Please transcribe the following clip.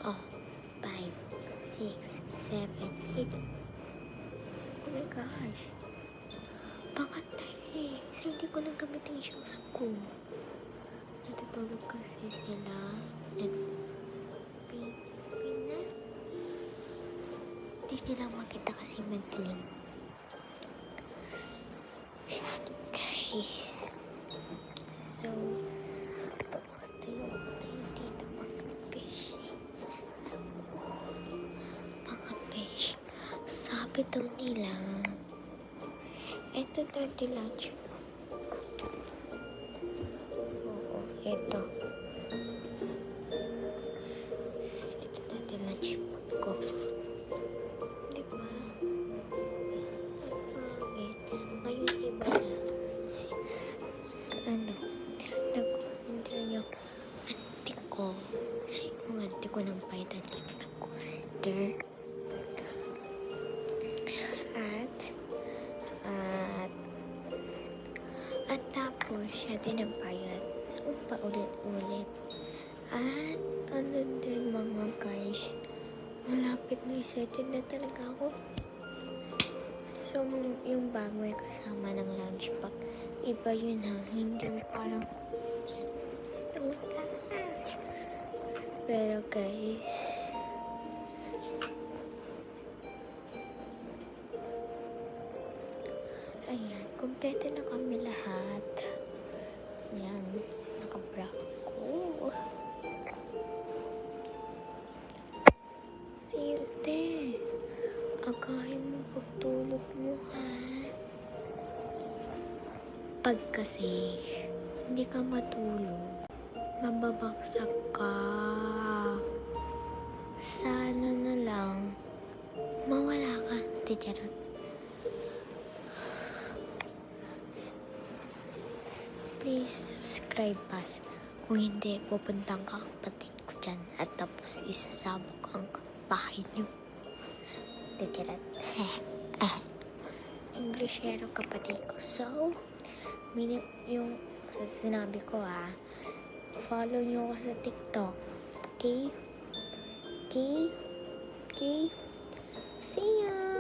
Oh, 5, 6, 7, 8. Oh my gosh. Pakantay eh. Kasi hindi ko nang gamitin yung shoes ko. Natutulog kasi sila. And baby na. Hindi nila makita kasi madilim. Guys. So, tayo dito mga-fish. Mga-fish. Sabi daw nila, ito daw lunch. Oo, ito. Ito daw lunch ko. Diba? Ngayon iba na. Nag-order yung auntie ko. Kasi yung auntie ko nang bayad at nag-order. At tapos siya din ang bayad. Paulit-ulit. At ano din mga guys, malapit na i-settle na talaga ako. So, yung bag may kasama ng lunch pack. Iba yun ha. Hindi parang oh gosh. Pero guys, ayan, kompleto na kami lahat. Ayan, nakabra ko. Silde, agahin mo pagtulog mo ha. Pag kasi hindi ka matulog, mababagsak ka. Sana na lang mawala ka. Charot. Please subscribe us. Kung hindi, pupuntang ka kapatid ko dyan at tapos isasabog ang bahay niyo. Charot. Englishero kapatid ko. So, yung sinabi ko follow niyo ako sa TikTok. Okay? Okay? Okay? See ya!